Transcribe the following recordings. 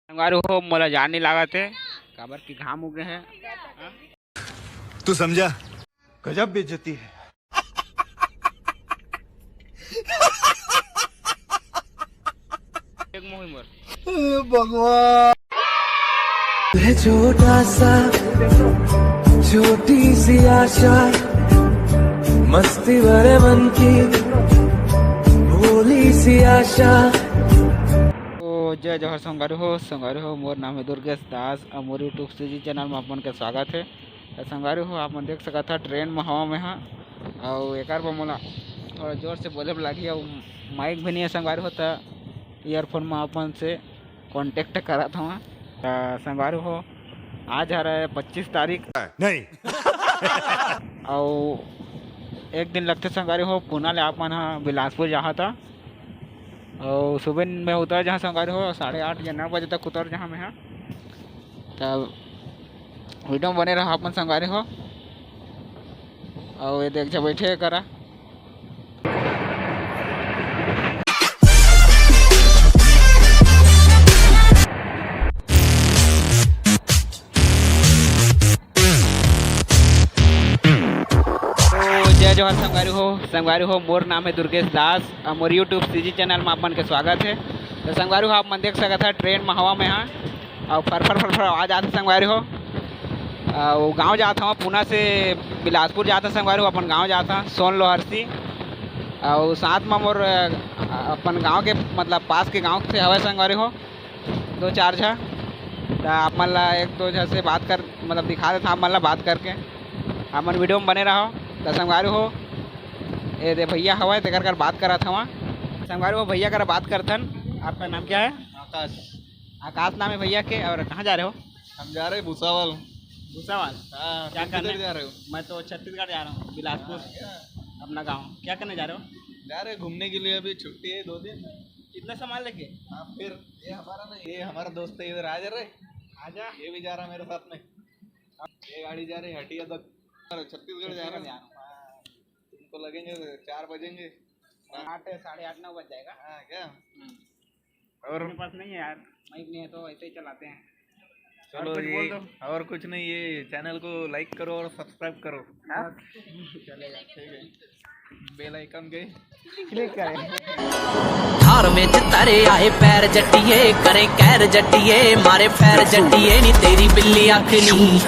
हमारे हो मोला जान नहीं लागत है काबर की घाम उगे है। तू समझा। गजब बेइज्जती है। एक मोही मोर भगवान है छोटा सा छोटी सी आशा मस्ती भरे मन की भोली सी आशा। तो जय जवाहर संगारी हो मोर नाम है दुर्गेश दास और मोर यूट्यूब से जी चैनल में अपन के स्वागत है। तो संगारी हो आप देख सकता था ट्रेन में हवा में हाँ और एक बार मोला थोड़ा जोर से बोले लगी और माइक भी नहीं है। संगारी हो तो ईयरफोन में अपन से कांटेक्ट करा था वहाँ। तो संगारी हो आज आ रहा है 25 तारीख नहीं। और एक दिन लगते संगारी हो पुणे ले अपन हाँ बिलासपुर जहाँ था और सुबह में उतर जहाँ संगारी हो 8:30 या 9 बजे तक उतर जहाँ में है। तब वीडियो बने रहा अपन संगारी हो और ये देख बैठे करा। जय जवाहर संगवारी हो मोर नाम है दुर्गेश दास और मोर यूट्यूब सीजी चैनल में अपन के स्वागत है। तो संगवारी हो आप मन देख सकते हैं ट्रेन में हवा में हाँ और फर आवाज आते संगवारी हो और गांव जाता हूँ पुणे से बिलासपुर जाता संगवारी हो अपन गांव जाता सोन लोहरसी और साथ में मोर अपन गांव के मतलब पास के गांव से हवा संगवारी हो 2-4 झा। तो आप मन ला 1-2 झा से बात कर मतलब दिखा देता आप मन ला बात करके आप मन वीडियो में बने रहो। तो संगवारी हो ये दे भैया हवा तेकर कर बात करा था वहाँ संगवारी हो भैया कर बात करथन। आपका नाम क्या है? आकाश। आकाश नाम है भैया के। और कहाँ जा रहे हो? हम जा रहे हैं भूसावल। भूसावल क्या करने जा रहे हो? मैं तो छत्तीसगढ़ जा रहा हूँ बिलासपुर अपना गांव। क्या करने जा रहे हो? जा रहे हैं घूमने के लिए, अभी छुट्टी है 2 दिन। कितना सामान लेके? हाँ फिर ये हमारा नहीं, ये हमारा दोस्त है इधर आ जा रहे। आजा ये भी जा रहा मेरे साथ में। ये गाड़ी जा रही है हटिया तक, छत्तीसगढ़ जा रहा है। तुमको लगेंगे 4 बजेंगे। 8 8:30 9 बज जाएगा। हाँ क्या? और मेरे पास नहीं है यार माइक नहीं है तो ऐसे ही चलाते हैं। चलो कुछ ये बोल दो। और कुछ नहीं, ये चैनल को लाइक करो और सब्सक्राइब करो। हाँ? चलेगा ठीक है। बेल आइकन गए क्लिक करें। थार में तारे आए पैर जट्टिए करे कैर जट्टिए मारे पैर जट्टिए नी तेरी बिल्ली आखनी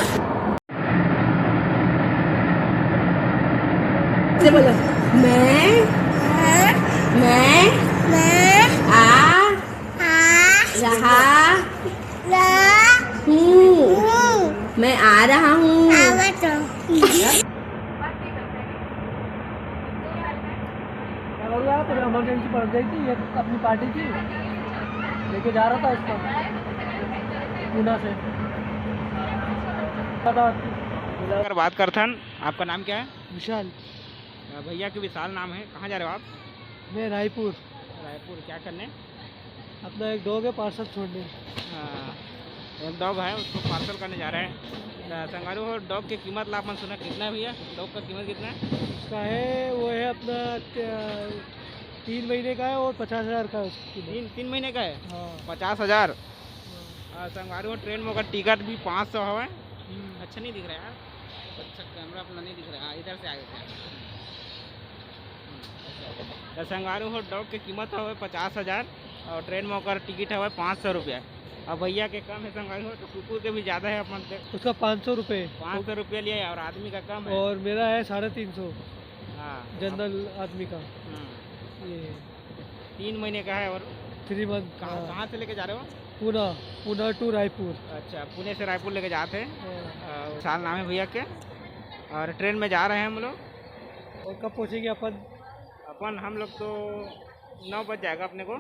से बोलो मैं आ रहा हूँ। मैं आ रहा हूँ। तो इमरजेंसी पड़ गई थी ये अपनी पार्टी की लेके जा रहा था इसको पुणे से अगर बात करथन आपका नाम क्या है? विशाल। भैया के विशाल नाम है। कहाँ जा रहे हो आप? मैं रायपुर। रायपुर क्या करने? अपना एक डॉग है पार्सल छोड़ने। एक डॉग है उसको पार्सल करने जा रहे हैं। संगारू हो डॉग की कीमत लाभ सुना कितना है भैया? डॉग का कीमत कितना है? उसका है वो है अपना 3 महीने का है और 50,000 का है उसकी कीमत। 3 महीने का है। हाँ 50,000। संगारू हो ट्रेन में अगर टिकट भी 500 है। अच्छा नहीं दिख रहा है यार। अच्छा कैमरा अपना नहीं दिख रहा है। इधर से आगे थे। तो संगारू हो डॉग की कीमत है 50,000 और ट्रेन में अगर टिकट है 500 रुपया। और भैया के कम है संगारू हो तो कुकुर के भी ज़्यादा है अपन से। उसका 500 रुपये। 500 रुपया लिया है और आदमी का कम है। और मेरा है 350 हाँ जनरल आदमी का। ये 3 महीने का है। और 3 मंथ। कहाँ से लेके जा रहे हो? पुणे टू रायपुर। अच्छा पुणे से रायपुर लेके जाते हैं। हाँ। साल नाम है भैया के और ट्रेन में जा रहे हैं हम लोग। और कब पहुँचेंगे अपन? हम लोग तो 9 बज जाएगा अपने को।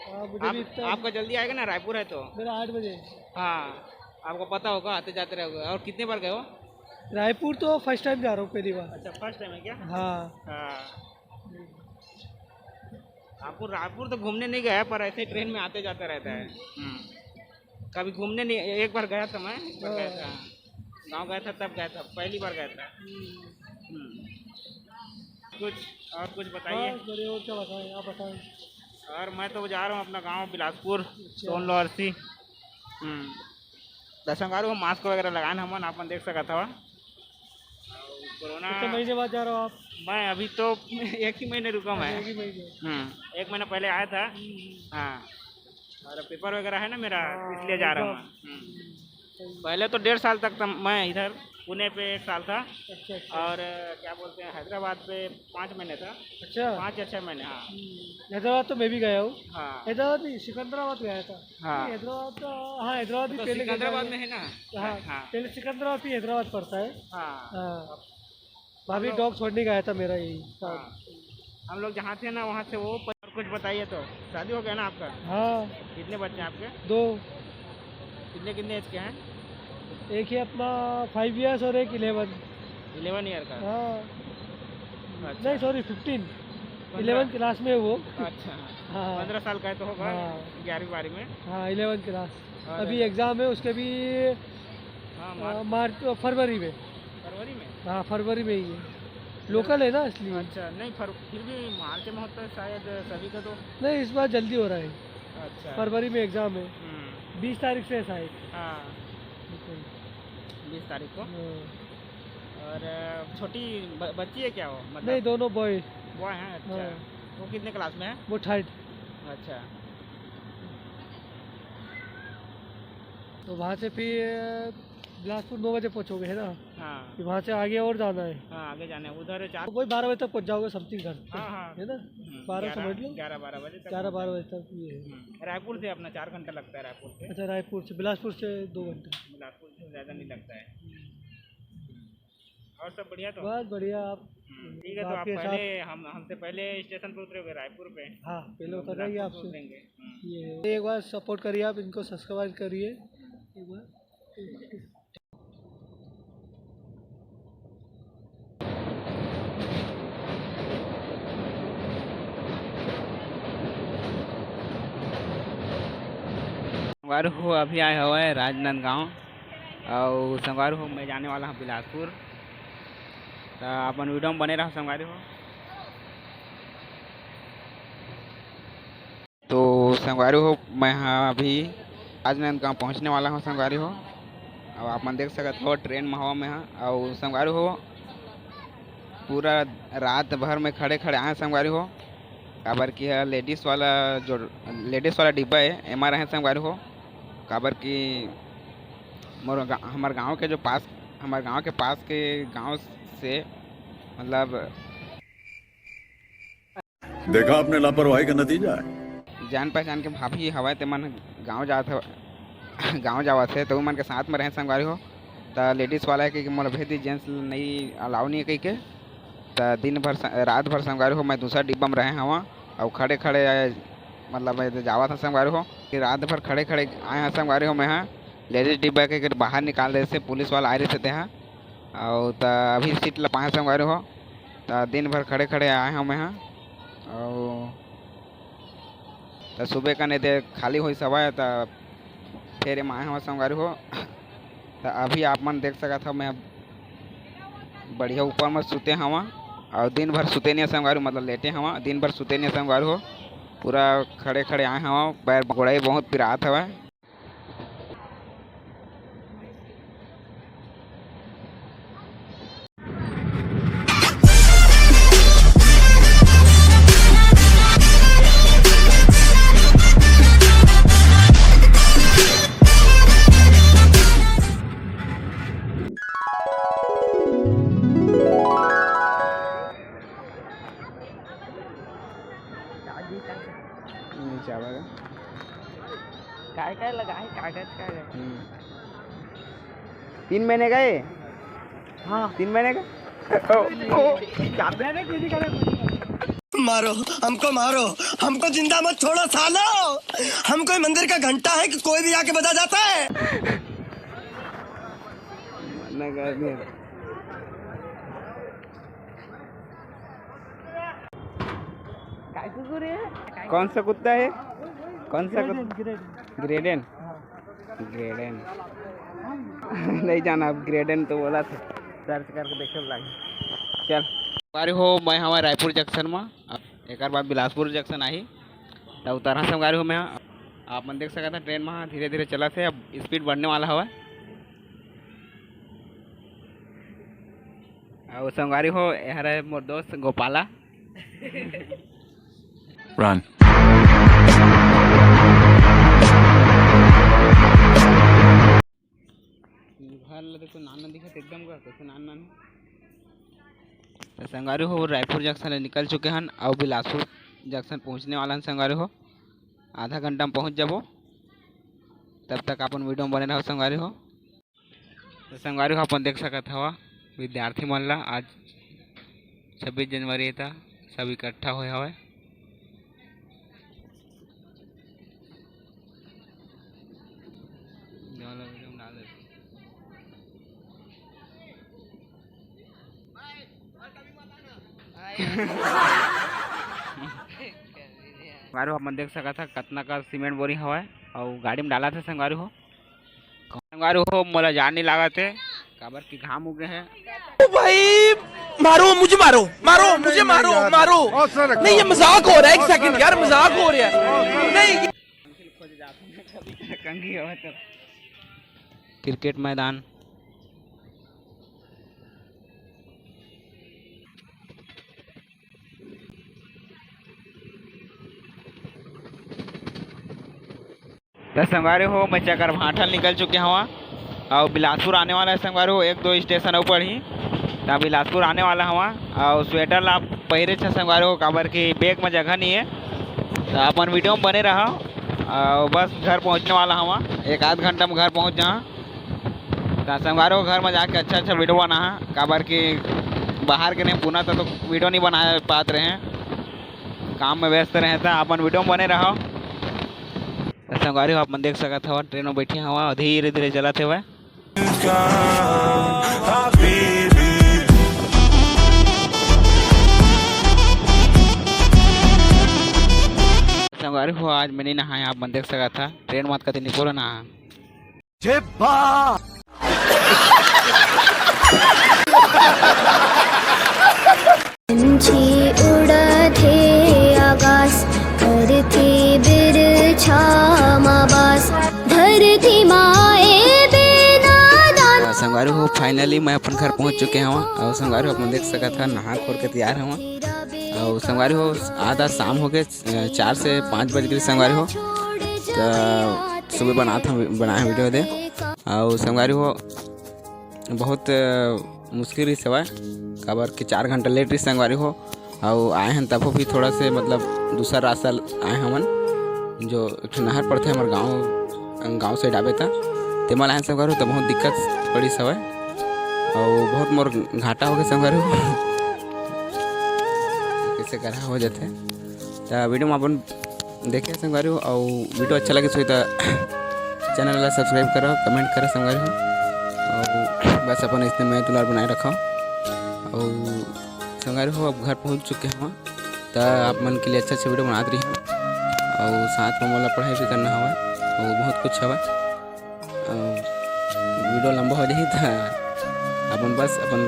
मुझे भी आपका जल्दी आएगा ना? रायपुर है तो मेरा 8 बजे। हाँ आपको पता होगा आते जाते रहोगे। और कितने बार गए हो? रायपुर तो फर्स्ट टाइम जा रहा हूँ पहली बार। अच्छा फर्स्ट टाइम है क्या? हाँ। आपको रायपुर तो घूमने नहीं गया पर ऐसे ट्रेन में आते जाते रहता है। कभी घूमने नहीं। एक बार गया था मैं। एक बार गया था गाँव गया था तब गया था पहली बार गया था। कुछ बताइए। और क्या बताएं आप बताएं। और मैं तो जा रहा हूँ अपना गांव बिलासपुर सोन लोहरसी संगवारी हो मास्क वगैरह लगान हमन अपन देख सकत हवा। कोरोना कितने महीने बाद जा रहे हो आप? मैं अभी तो एक ही महीने रुका मैं। एक ही महीने। 1 महीना पहले आया था। हाँ, और पेपर वगैरह है ना मेरा, इसलिए जा रहा हूँ मैं। पहले तो 1.5 साल तक था मैं इधर पुणे पे, 1 साल था। अच्छा। और क्या बोलते हैं हैदराबाद पे 5 महीने था। अच्छा, 5 या 6 महीने। हाँ हैदराबाद तो मैं भी गया हूँ। हाँ हैदराबाद नहीं, सिकंदराबाद गया था। हाँ। नहीं, हैदराबाद तो हाँ, हैदराबाद भी तो पहले सिकंदराबाद में है ना। हाँ, हाँ पहले सिकंदराबाद भी हैदराबाद पड़ता है। हाँ हाँ, भाभी डॉग छोड़ने गया था मेरा यही। हाँ। हम लोग जहाँ थे ना वहाँ से वो और कुछ बताइए। तो शादी हो गया ना आपका? हाँ, कितने बच्चे हैं आपके? 2। कितने कितने एज के हैं? एक ही अपना 5 इयर्स और एक 11 ईयर का। हाँ अच्छा। नहीं सॉरी 15 11 क्लास में है वो। अच्छा हाँ 15 साल का है तो होगा। हाँ। 11वीं 12वीं में। हाँ 11 क्लास। और अभी एग्ज़ाम है उसके भी हाँ मार्च फरवरी में। फरवरी में। हाँ फरवरी में ही है, लोकल है ना इसलिए। अच्छा नहीं फिर भी मार्च में होता है शायद सभी का तो। नहीं इस बार जल्दी हो रहा है, अच्छा फरवरी में एग्ज़ाम है। 20 तारीख से है शायद। हाँ 20 तारीख को। और छोटी बच्ची है क्या वो? मतलब नहीं दोनों बॉय हैं। अच्छा हाँ। वो कितने क्लास में है? वो 3rd। अच्छा तो वहाँ से फिर बिलासपुर 9 बजे पहुँचोगे है ना? हाँ फिर वहाँ से आगे और जाना है। हाँ आगे जाना है उधर 4। तो कोई 12 बजे तक पहुँच जाओगे समथिंग घर। हाँ हाँ है ना? 12 समझ लो। 11-12 बजे तक। 11-12 बजे तक ये है। रायपुर से अपना 4 घंटा लगता है रायपुर से। अच्छा रायपुर से, बिलासपुर से 2 घंटे। बिलासपुर से ज़्यादा नहीं लगता है। और सब बढ़िया तो? बस बढ़िया। आप ठीक है तो आप पहले हमसे पहले स्टेशन पर उतरोगे रायपुर पे? हाँ पहले उतर जाइए बिलासपुर आपसे। उतरेंगे। ये एक बार सपोर्ट करिए, आप इनको सब्सक्राइब करिए एक बार। संगवार हो अभी आए हुआ है राजनांदगांव और संगवार हो मैं जाने वाला हूँ बिलासपुर। तो अपन वीडियो में बने रहो संगवार हो। तो संगवार हो मैं हाँ अभी राजनांदगांव पहुँचने वाला हूँ संगवार हो। और अपन देख सकते हो ट्रेन में हवा में हाँ। और संगवार हो पूरा रात भर में खड़े खड़े आए संगवार हो। काबर की है लेडीज़ वाला डिब्बा है एम रहे संगवार हो। काबर की हमारे गांव के पास के गांव से मतलब देखा आपने लापरवाही का नतीजा है। जान पहचान के भाभी हवा ते मन गांव जावत है तो मन के साथ में रहे संगवारी हो। तो लेडीज़ वाला है कि मोला भेज दी, जेंट्स नहीं अलाउ नहीं है कह के। तो रात भर संगवारी हो मैं दूसरा डिब्बा में रहे हवा और खड़े खड़े मतलब जावा था संगवारी हो कि रात भर खड़े खड़े आए हैं संगवारी हो। मैं हाँ लेडीज डिब्बा के बाहर निकाल दे से पुलिस वाला आए रहे थे हाँ। और तो अभी सीट लपाए संगवारी हो। तो दिन भर खड़े खड़े आए हैं मैं हाँ। और तो सुबह का नहीं दे खाली हुई सवा तो फिर हम आए हुआ संगवारी हो। तो अभी आप मन देख सका था मैं बढ़िया ऊपर में सुते हवा और दिन भर सुते नहीं संगवारी मतलब लेटे हवा, दिन भर सुते नहीं संगवारी हो। पूरा खड़े खड़े आए हवा, पैर घोड़ाई बहुत पिरात हवा। नीचे आवेगा काय लगाए कागज का 3 महीने का है। हाँ 3 महीने का। मारो हमको जिंदा मत छोड़ो सालो। हम कोई मंदिर का घंटा है कि कोई भी आके बजा जाता है। कौन सा कुत्ता है? कौन सा कुत्ता? ग्रेडन। नहीं जाना अब ग्रेडन तो बोला था, सर्च करके देखे लगे। चल बारी हो मैं हमारे रायपुर जंक्शन में एक बार बिलासपुर जंक्शन आई तो उतरा संगवारी हो मैं आप मन देख सकत था ट्रेन में धीरे धीरे चला थे, अब स्पीड बढ़ने वाला हवा। और संगवारी हो यार मोर दोस्त गोपाला। रन। घर देखो नाना दिखत एकदम का कैसे नाना तो संगवारी हो रायपुर जंक्शन ले निकल चुके हैं और बिलासपुर जंक्शन पहुंचने वाला संगवारी हो। आधा घंटा में पहुंच जाबो, तब तक अपन वीडियो में बने रहो संगवारी हो। तो संगवारी हो अपन देख सकत हवा विद्यार्थी मन ला आज 26 जनवरी था सब इकट्ठा होए हवे। संगवारी हो अपन देख सका था कतना का सीमेंट बोरी हवा और गाड़ी में डाला था संगवारी हो। संगवारी हो मोला जान नहीं लगा थे काबर की घाम उगे है। भाई मारो मुझे, मारो मारो मुझे, मारो मारो। नहीं ये मजाक हो रहा है, एक सेकंड यार मजाक हो रहा है। नहीं क्रिकेट मैदान तो संगवारी हो मैं चकर भाठल निकल चुके हवा और बिलासपुर आने वाला है संगवारी हो। 1-2 स्टेशन ऊपर ही तो बिलासपुर आने वाला हवा और स्वेटर ला पहरे छे संगवारी हो काबर की बैग में जगह नहीं है। तो अपन वीडियो में बने रहा और बस घर पहुंचने वाला हवा, 1-आध घंटा में घर पहुंच जा। तो संगवारी हो घर में जाके अच्छा वीडियो बना है काबर की बाहर के नहीं पुना तो वीडियो नहीं बना पाते रहे, काम में व्यस्त रहे था। अपन वीडियो में बने रहा संगवारी हो। आप मन देख सकत हवा ट्रेन में बैठी हवा धीरे धीरे चलत हुआ। संगवारी हो आज मैं नहीं नहाया, आप मन देख सकत था ट्रेन मत कति निकोल नहा। संगवारी हो फाइनली मैं अपन घर पहुंच चुके हैं और संगवारी हो अपन देख सका था नहा खोर के तैयार हूँ और संगवारी हो आधा शाम हो गए 4 से 5 बज गए संगवारी हो। तो सुबह बनाया वीडियो दे और संगवारी हो बहुत मुश्किल रही सवाए काबर कि 4 घंटा लेट रही संगवारी हो और आए हैं तब भी थोड़ा से मतलब दूसरा रास्ता आए हमन जो एक नहर पड़ते हमारे गाँव से डाबे था तेमल आए संगवारी हो तो बहुत दिक्कत पड़ी सवाए और बहुत मोर घाटा हो गया संगवारी हो कैसे करा हो जाते। तो वीडियो में अपन देखे संगवारी हो और वीडियो अच्छा लगे तो चैनल ला सब्सक्राइब करो, कमेंट करो संगवारी हो और बस अपन इतने मैं दुलार बनाए रखा और संगवारी हो अब घर पहुंच चुके हैं। तो आप मन के लिए अच्छा वीडियो बनाते रही और साथ में मोला पढ़ाई भी करना हवा और बहुत कुछ हवा। वीडियो लंबा हो जाए तो अपन बस अपन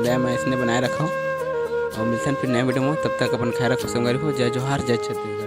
नया मैं इसने बनाए रखा और मिलते हैं फिर नए वीडियो में, तब तक अपन ख्याल रखो संगवारी हो। जय जोहार, जय छत्तीसगढ़।